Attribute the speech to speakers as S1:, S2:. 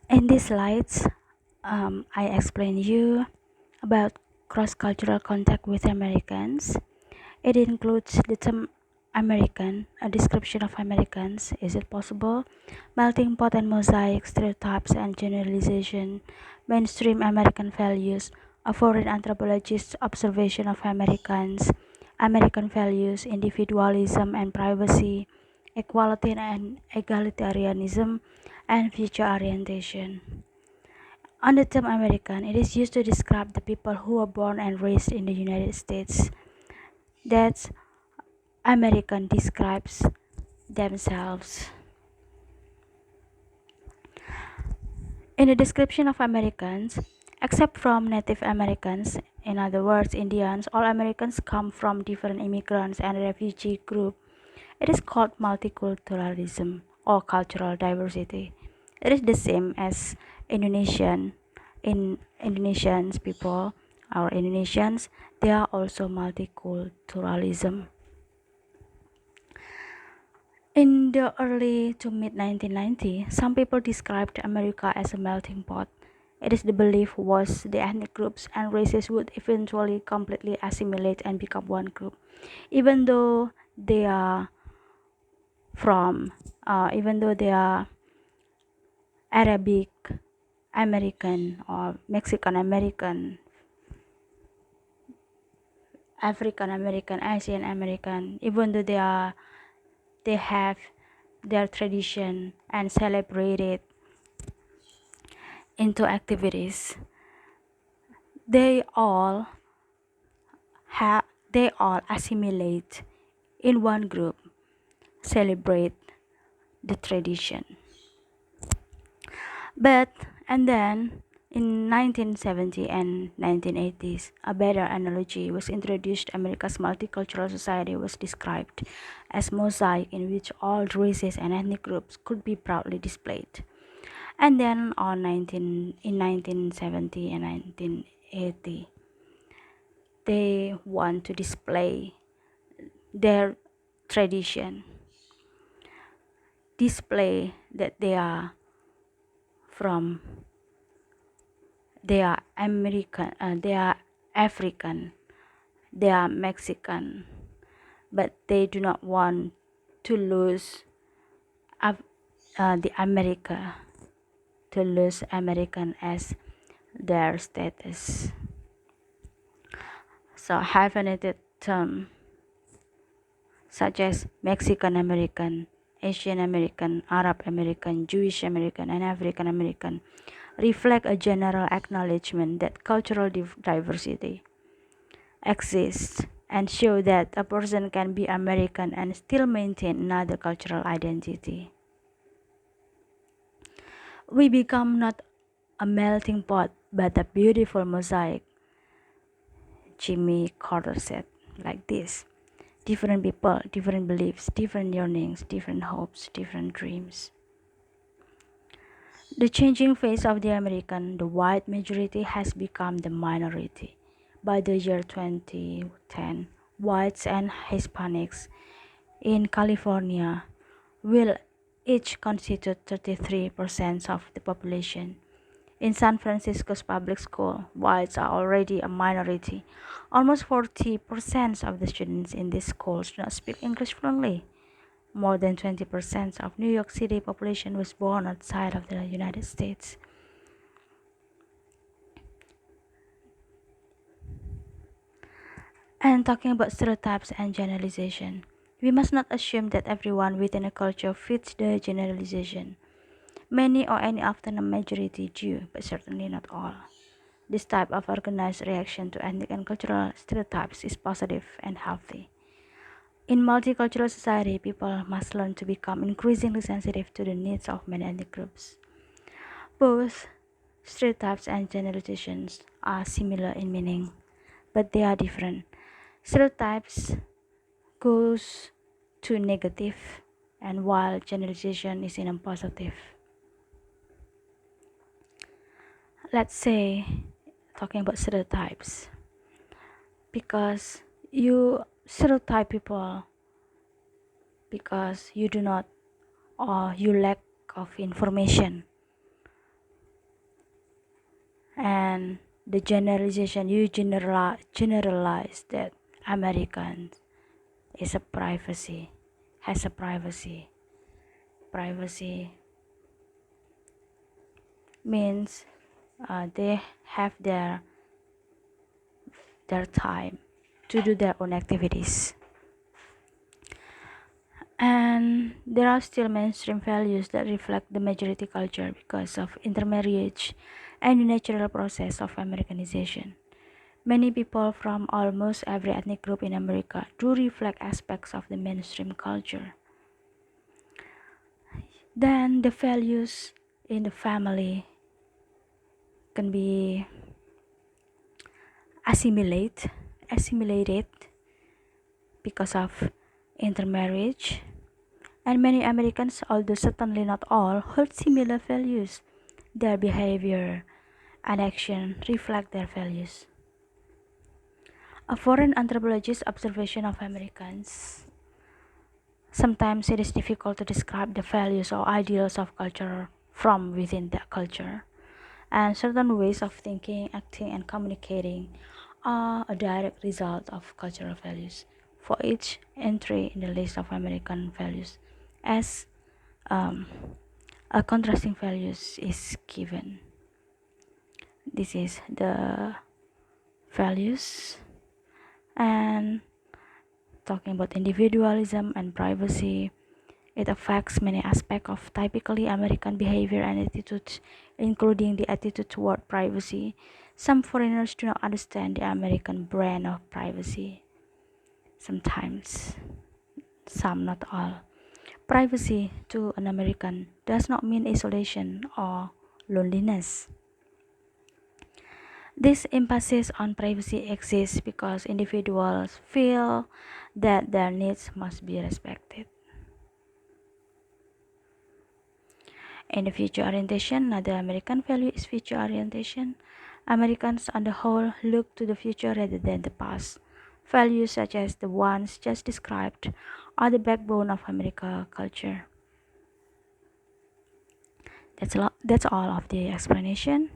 S1: In these slides, I explain you about cross-cultural contact with Americans. It includes the term American, a description of Americans. Is it possible? Melting pot and mosaic, stereotypes and generalization, mainstream American values, a foreign anthropologist's observation of Americans, American values, individualism and privacy, equality and egalitarianism, and future orientation. On the term American, it is used to describe the people who were born and raised in the United States. That's American describes themselves. In the description of Americans, except from Native Americans, in other words, Indians, all Americans come from different immigrants and refugee groups. It is called multiculturalism or cultural diversity. It is the same as Indonesian. In Indonesians people or Indonesians, they are also multiculturalism. In the early to mid 1990s, some people described America as a melting pot. It is the belief was the ethnic groups and races would eventually completely assimilate and become one group, even though they are even though they are Arabic American or Mexican American, African American, Asian American, even though they have their tradition and celebrate it into activities, they all they all assimilate in one group, celebrate the tradition. But and then in 1970 and 1980s, a better analogy was introduced. America's multicultural society was described as mosaic in which all races and ethnic groups could be proudly displayed. And then in 1970 and 1980, they want to display their tradition, display that from they are American, they are African, they are Mexican, but they do not want to lose the America, to lose American as their status. So hyphenated term such as Mexican American, Asian American, Arab American, Jewish American, and African American reflect a general acknowledgement that cultural diversity exists and show that a person can be American and still maintain another cultural identity. We become not a melting pot but a beautiful mosaic, Jimmy Carter said like this. Different people, different beliefs, different yearnings, different hopes, different dreams. The changing face of the American, the white majority has become the minority. By the year 2010, whites and Hispanics in California will each constitute 33% of the population. In San Francisco's public school, whites are already a minority. Almost 40% of the students in these schools do not speak English fluently. More than 20% of New York City population was born outside of the United States. And talking about stereotypes and generalization, we must not assume that everyone within a culture fits the generalization. Many or any often a majority do, but certainly not all. This type of organized reaction to ethnic and cultural stereotypes is positive and healthy. In multicultural society, people must learn to become increasingly sensitive to the needs of many ethnic groups. Both stereotypes and generalizations are similar in meaning, but they are different. Stereotypes goes to negative, and while generalization is in a positive. Let's say talking about stereotypes, because you stereotype people because you do not or you lack of information and the generalization you generalize that American is a privacy has a privacy means they have their time to do their own activities. And there are still mainstream values that reflect the majority culture because of intermarriage and the natural process of Americanization. Many people from almost every ethnic group in America do reflect aspects of the mainstream culture. Then the values in the family can be assimilated because of intermarriage. And many Americans, although certainly not all, hold similar values. Their behavior and action reflect their values. A foreign anthropologist's observation of Americans. Sometimes it is difficult to describe the values or ideals of culture from within that culture. And certain ways of thinking, acting, and communicating are a direct result of cultural values. For each entry in the list of American values, as um, a contrasting values is given. This is the values, and talking about individualism and privacy, it affects many aspects of typically American behavior and attitudes, including the attitude toward privacy. Some foreigners do not understand the American brand of privacy. Sometimes, some, not all. Privacy to an American does not mean isolation or loneliness. This emphasis on privacy exists because individuals feel that their needs must be respected. In the future orientation, another American value is future orientation. Americans on the whole look to the future rather than the past. Values such as the ones just described are the backbone of American culture. That's all of the explanation.